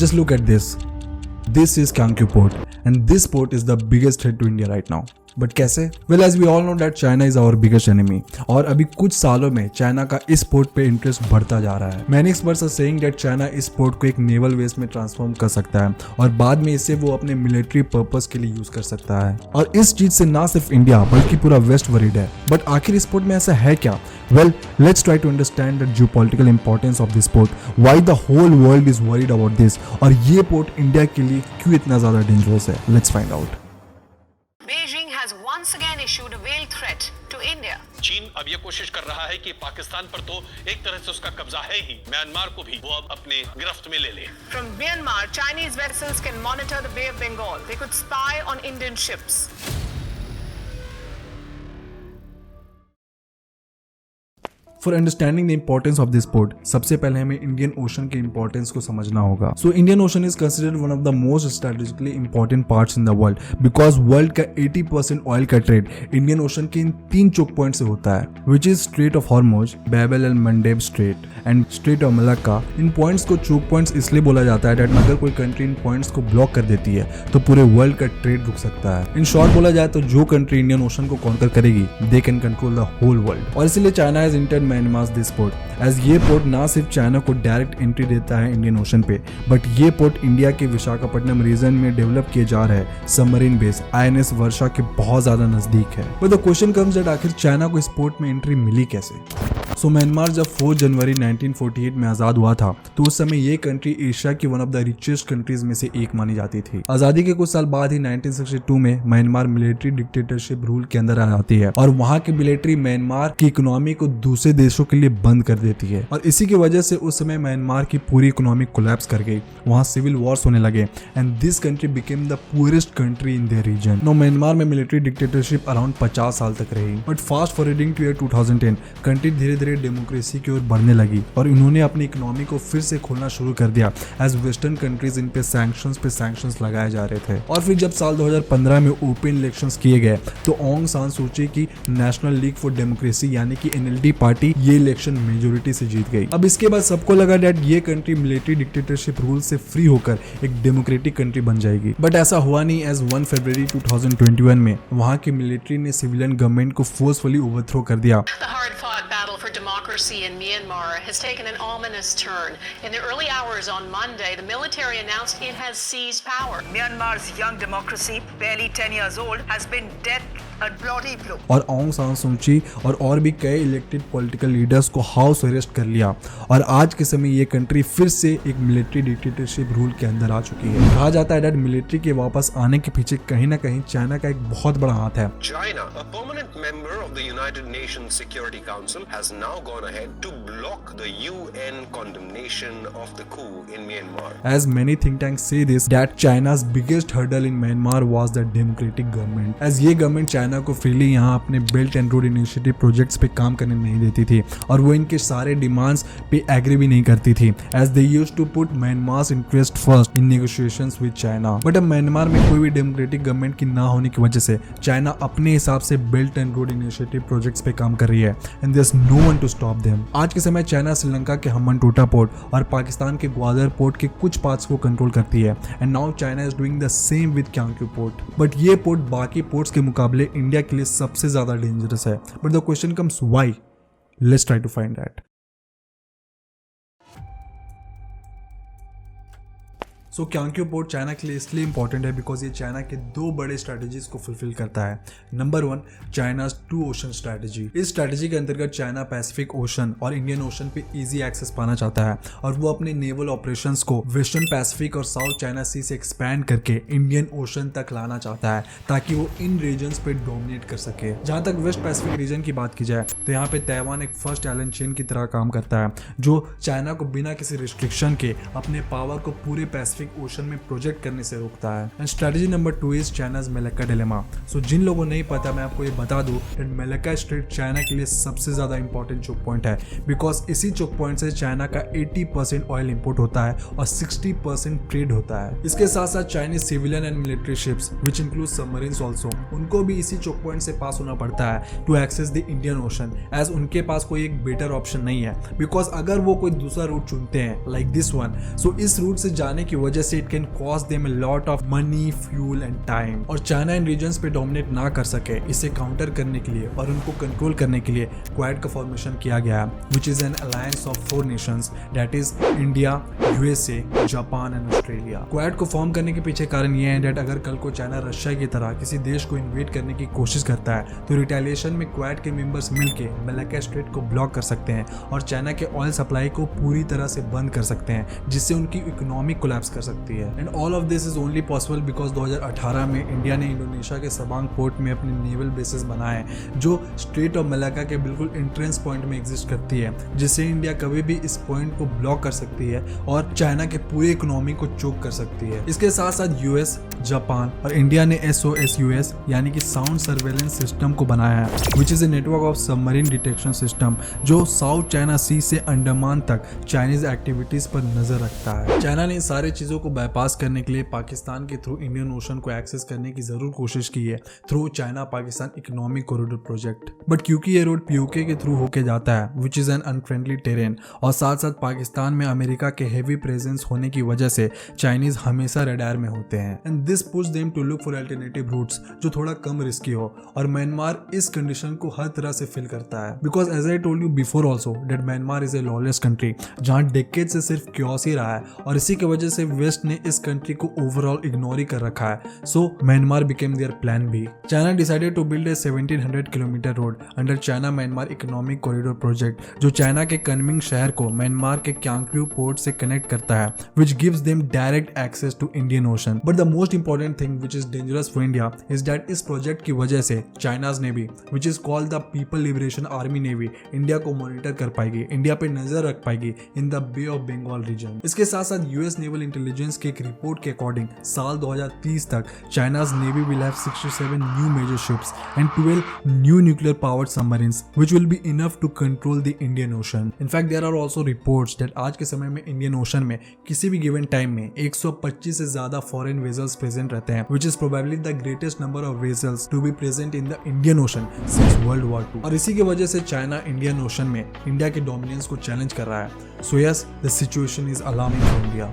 Just look at this. This is Kangkyu Port, and this port is the biggest threat to India right now. But कैसे? Well as we all know that China is our biggest enemy, और अभी कुछ सालों में China का इस port पे interest बढ़ता जा रहा है। Many experts are saying that China इस पोर्ट को एक नेवल बेस में ट्रांसफॉर्म कर सकता है और बाद में इसे वो अपने मिलिट्री पर्पस के लिए यूज कर सकता है। और इस चीज से ना सिर्फ इंडिया बल्कि पूरा वेस्ट वरीड है। बट आखिर इस पोर्ट में ऐसा है क्या? Well, let's try to understand the geopolitical importance of this port, why the whole world is worried about this, और ये पोर्ट इंडिया के लिए क्यों इतना ज्यादा डेंजरस है। Let's find out. Beijing has once again issued a veiled threat to India. चीन अब ये कोशिश कर रहा है कि पाकिस्तान पर तो एक तरह से उसका कब्जा है ही, म्यांमार को भी वो अब अपने गिरफ्त में ले ले। From Myanmar, Chinese vessels can monitor the Bay of Bengal. They could spy on Indian ships. For understanding the importance of this port, सबसे पहले हमें इंडियन ओशन के इंपॉर्टेंस को समझना होगा। So Indian ocean is considered one of the most strategically important parts in the world, because world का 80% oil का trade Indian ocean के इन 3 चोक पॉइंट से होता है, which is Strait of Hormuz, Bab el Mandeb strait and Strait of Malacca. इन points को choke points इसलिए बोला जाता है दैट अगर कोई कंट्री इन पॉइंट्स को ब्लॉक कर देती है तो पूरे वर्ल्ड का ट्रेड रुक सकता है। इन शॉर्ट बोला जाए तो जो कंट्री इंडियन ओशन को कॉन्कर करेगी, they can control the whole world. और इसलिए China has entered Myanmar this port, as ये पोर्ट ना सिर्फ चाइना को डायरेक्ट एंट्री देता है इंडियन ओशन पे, बट ये पोर्ट इंडिया के विशाखापट्टनम रीजन में डेवलप किए जा रहे सबमरीन बेस INS वर्षा के बहुत ज्यादा नजदीक है। But the question comes that आखिर चाइना को इस पोर्ट में एंट्री मिली कैसे? सो म्यांमार जब 4 जनवरी 1948 में आजाद हुआ था तो उस समय ये कंट्री एशिया की one of the richest countries में से एक मानी जाती थी। आजादी के कुछ साल बाद ही 1962 में म्यांमार मिलिट्री डिक्टेटरशिप रूल के अंदर आ जाती है और वहां की मिलिट्री म्यांमार की इकोनॉमी को दूसरे देशों के लिए बंद कर देती है, और इसी की वजह से उस समय म्यांमार की पूरी इकोनॉमी कोलैप्स कर गई। वहां सिविल वॉर्स होने लगे and this country became the poorest country in their region. No Myanmar में मिलिट्री डिक्टेटरशिप अराउंड 50 साल तक रही, but fast forwarding to year 2010 कंट्री धीरे धीरे डेमोक्रेसी की ओर बढ़ने लगी और इन्होंने अपनी इकोनॉमी को फिर से खोलना शुरू कर दिया एज वेस्टर्न कंट्रीज इन पे सैंक्शंस लगाए जा रहे थे। और फिर जब साल 2015 में ओपन इलेक्शंस किए गए तो ऑंग सान सूची की नेशनल लीग फॉर डेमोक्रेसी यानी कि NLD पार्टी ये इलेक्शन मेजोरिटी से जीत गई। अब इसके बाद सबको लगा दैट ये कंट्री मिलिट्री डिक्टेटरशिप रूल से फ्री होकर एक डेमोक्रेटिक कंट्री बन जाएगी, बट ऐसा हुआ नहीं। एज 1 फरवरी 2021 में वहां की मिलिट्री ने सिविलियन गवर्नमेंट को फोर्सफुली ओवरथ्रो कर दिया। The hard-fought battle for democracy in Myanmar has taken an ominous turn. In the early hours on Monday, the military announced it has seized power. Myanmar's young democracy, barely 10 years old, has been dead a bloody blow. और Aung सान सूची और भी कई elected political leaders को house arrest कर लिया और आज के समय ये कंट्री फिर से एक मिलिट्री डिक्टेटरशिप रूल के अंदर आ चुकी है। कहा जाता है दैट मिलिट्री के वापस आने के पीछे कहीं ना कहीं चाइना का एक बहुत बड़ा हाथ है। China, a permanent member of the United Nations Security Council, has now gone ahead to block the UN condemnation of the coup in Myanmar. As many think tanks say this, that China's biggest hurdle in Myanmar was the democratic government. As ये government China को freely यहाँ अपने belt and road initiative projects पे काम करने नहीं देती थी और वो इनके सारे डिमांड्स पे एग्री भी नहीं करती थी, as they used to put Myanmar's interest first in negotiations with China. But अब म्यांमार में कोई भी डेमोक्रेटिक गवर्नमेंट की ना होने की वजह से चाइना अपने हिसाब से belt and road initiative projects पे काम कर रही है and there is no one to stop them. आज के समय चाइना श्रीलंका के हम्बनटोटा पोर्ट और पाकिस्तान के ग्वादर पोर्ट के कुछ पार्ट्स को कंट्रोल करती है and now China is doing the same with कांग्क्यू पोर्ट। बट ये पोर्ट बाकी पोर्ट्स के मुकाबले इंडिया के लिए सबसे ज्यादा डेंजरस है। But the question comes why? Let's try to find that. So कांग्क्यू पोर्ट चाइना के लिए इसलिए इंपॉर्टेंट है बिकॉज ये चाइना के 2 बड़े स्ट्रेटजीज को फुलफिल करता है। Number 1, China's 2 ocean strategy. इस स्ट्रेटजी के अंतर्गत चाइना पैसिफिक ओशन और इंडियन ओशन पे इजी एक्सेस पाना चाहता है और वो अपने नेवल ऑपरेशंस को वेस्टर्न पैसिफिक और साउथ चाइना सी से एक्सपैंड करके इंडियन ओशन तक लाना चाहता है ताकि वो इन रीजन्स पे डोमिनेट कर सके। जहां तक वेस्ट पैसिफिक रीजन की बात की जाए तो यहाँ पे ताइवान एक फर्स्ट आइलैंड चेन की तरह काम करता है जो चाइना को बिना किसी रिस्ट्रिक्शन के अपने पावर को पूरे पैसिफिक ओशन में प्रोजेक्ट करने से रोकता है। And strategy number 2 is China's Malacca dilemma. So जिन लोगों नहीं पता मैं आपको ये बता दूं दैट मलक्का स्ट्रेट चाइना के लिए सबसे ज्यादा इंपॉर्टेंट चोक पॉइंट है बिकॉज इसी चोक पॉइंट से चाइना का 80% ऑयल इंपोर्ट होता है और 60% ट्रेड होता है। इसके साथ साथ Chinese civilian and military ships which include submarines also, उनको भी इसी चोक पॉइंट से पास होना पड़ता है to access the Indian Ocean, as उनके पास कोई एक बेटर ऑप्शन नहीं है बिकॉज अगर वो कोई दूसरा रूट चुनते हैं लाइक दिस वन, सो इस रूट से जाने की वजह से it can cost them a lot of money, fuel and time. और चाइना इन रीजन्स पे डोमिनेट ना कर सके, इसे काउंटर करने के लिए और उनको कंट्रोल करने के लिए क्वाड का फॉर्मेशन किया गया, which is an alliance of 4 Nations, that is India, USA, Japan and Australia. Quad को फॉर्म करने के पीछे कारण यह है दैट अगर कल को चाइना रशिया की तरह किसी देश को इन्वेड करने की कोशिश करता है तो रिटेलिएशन में क्वाड के मेंबर्स मिलकर मलाक्का स्ट्रेट को ब्लॉक कर सकते हैं और चाइना के ऑयल सप्लाई को पूरी तरह से बंद कर सकते हैं, जिससे उनकी इकोनॉमी कोलैप्स कर सकती है। And all of this is only possible because 2018 में इंडिया ने इंडोनेशिया के सबांग पोर्ट में अपने नेवल बेसेस बनाए जो स्ट्रेट ऑफ मलाक्का के बिल्कुल एंट्रेंस पॉइंट में एग्जिस्ट करती है, जिससे इंडिया कभी भी इस पॉइंट को ब्लॉक कर सकती है और चाइना के पूरे इकोनॉमी को चोक कर सकती है। इसके साथ साथ यूएस, जापान और इंडिया ने SOSUS यानी कि साउंड सर्वेलेंस सिस्टम को बनाया है, which is a network of submarine detection system जो साउथ चाइना सी से अंडमान तक चाइनीज एक्टिविटीज पर नजर रखता है। चाइना ने सारी चीजों को बाईपास करने के लिए पाकिस्तान के थ्रू इंडियन ओशन को एक्सेस करने की जरूर कोशिश की है through China Pakistan economic corridor project, but क्योंकि ये रोड POK के थ्रू होके जाता है, which is an unfriendly terrain, और साथ साथ पाकिस्तान में अमेरिका के हेवी प्रेजेंस होने की वजह से चाइनीज हमेशा रडार में होते हैं। And this push them to look for alternative routes जो थोड़ा कम रिस्की हो, और म्यांमार इस कंडीशन को हर तरह से फिल करता है because as I told you before also that Myanmar is a lawless country जहां डेकेड से सिर्फ क्योस ही रहा है, और इसी की वजह से वेस्ट ने इस कंट्री को ओवरऑल इग्नोर ही कर रखा है। So Myanmar became their plan B. China decided to build a 1700 kilometre road under China Myanmar economic corridor project जो चाइना के कनमिंग शहर को म्यांमार के क्यांगक्यू पोर्ट से कनेक्ट करता है, which gives them direct access to Indian Ocean. But the most important thing which is dangerous for India is that इस project की वजह से China's Navy, which is called the People Liberation Army Navy, India को monitor कर पाएगी, India पे नजर रख पाएगी in the Bay of Bengal region. इसके साथ साथ यूएस नेवल इंटेलिजेंस के एक रिपोर्ट के अकॉर्डिंग साल 2030 तक China's Navy will have 67 new major ships and 12 new nuclear powered submarines, which will be enough to control the Indian Ocean. In fact, there are also reports that आज के समय में Indian ocean में किसी भी given time में 125 से ज्यादा फॉरेन वेजल्स प्रेजेंट रहते हैं, which is probably the greatest number of vessels to be present in the Indian Ocean since World War II. और इसी की वजह से चाइना इंडियन ओशन में इंडिया के डोमिनेंस को चैलेंज कर रहा है। So yes, the situation is alarming for India.